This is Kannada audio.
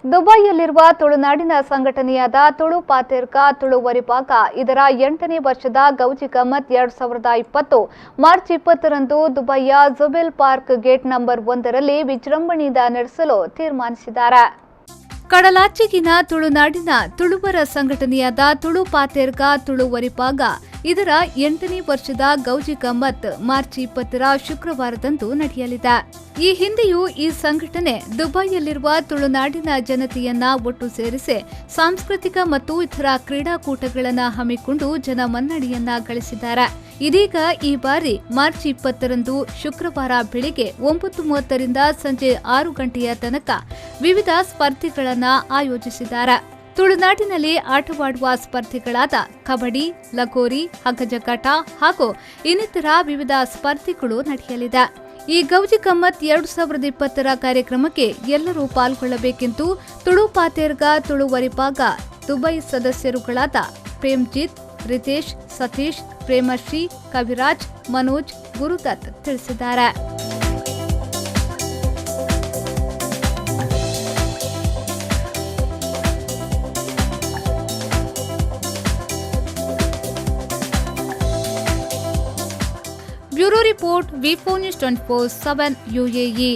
ದುಬೈಯಲ್ಲಿರುವ ತುಳುನಾಡಿನ ಸಂಘಟನೆಯಾದ ತುಳು ಪಾತೇರ್ಕ ತುಳು ವರಿಪಾಕ ಇದರ 8ನೇ ವರ್ಷದ ಗೌಜಿ ಗಮ್ಮತ್ 2020 ಮಾರ್ಚ್ 20ರಂದು ದುಬೈಯ ಜುಬಿಲ್ ಪಾರ್ಕ್ ಗೇಟ್ ನಂಬರ್ 1ರಲ್ಲಿ ವಿಜೃಂಭಣೆಯಿಂದ ನಡೆಸಲು ತೀರ್ಮಾನಿಸಿದ್ದಾರೆ. ಕಡಲಾಚೆಗಿನ ತುಳುನಾಡಿನ ತುಳುವರ ಸಂಘಟನೆಯಾದ ತುಳು ಪಾತೇರ್ಕ ತುಳು ವರಿಪಾಗ ಇದರ 8ನೇ ವರ್ಷದ ಗೌಜಿ ಗಮ್ಮತ್ ಮಾರ್ಚ್ 20ರ ಶುಕ್ರವಾರದಂದು ನಡೆಯಲಿದೆ. ಈ ಹಿಂದೆಯೂ ಈ ಸಂಘಟನೆ ದುಬೈಯಲ್ಲಿರುವ ತುಳುನಾಡಿನ ಜನತೆಯನ್ನ ಒಟ್ಟು ಸೇರಿಸಿ ಸಾಂಸ್ಕೃತಿಕ ಮತ್ತು ಇತರ ಕ್ರೀಡಾಕೂಟಗಳನ್ನು ಹಮ್ಮಿಕೊಂಡು ಜನಮನ್ನಣೆಯನ್ನ ಗಳಿಸಿದ್ದಾರೆ. ಇದೀಗ ಈ ಬಾರಿ ಮಾರ್ಚ್ 20ರಂದು ಶುಕ್ರವಾರ ಬೆಳಿಗ್ಗೆ 9:30ರಿಂದ ಸಂಜೆ 6 ಗಂಟೆಯ ತನಕ ವಿವಿಧ ಸ್ಪರ್ಧೆಗಳನ್ನು ಆಯೋಜಿಸಿದ್ದಾರೆ. ತುಳುನಾಡಿನಲ್ಲಿ ಆಟವಾಡುವ ಸ್ಪರ್ಧೆಗಳಾದ ಕಬಡ್ಡಿ, ಲಗೋರಿ, ಹಗ್ಗಜಗ್ಗಾಟ ಹಾಗೂ ಇನ್ನಿತರ ವಿವಿಧ ಸ್ಪರ್ಧೆಗಳು ನಡೆಯಲಿದೆ. ಈ ಗೌಜಿ ಗಮ್ಮತ್ 2020ರ ಕಾರ್ಯಕ್ರಮಕ್ಕೆ ಎಲ್ಲರೂ ಪಾಲ್ಗೊಳ್ಳಬೇಕೆಂದು ತುಳು ಪಾತೇರ್ಗ ತುಳು ವರಿಪಾಗ ದುಬೈ ಸದಸ್ಯರುಗಳಾದ ಪ್ರೇಮ್ಜಿತ್, ರಿತೇಶ್, ಸತೀಶ್, ಪ್ರೇಮಶ್ರೀ, ಕವಿರಾಜ್, ಮನೋಜ್, ಗುರುದತ್ ತಿಳಿಸಿದ್ದಾರೆ. Bureau report V4 News 24/7 UAE.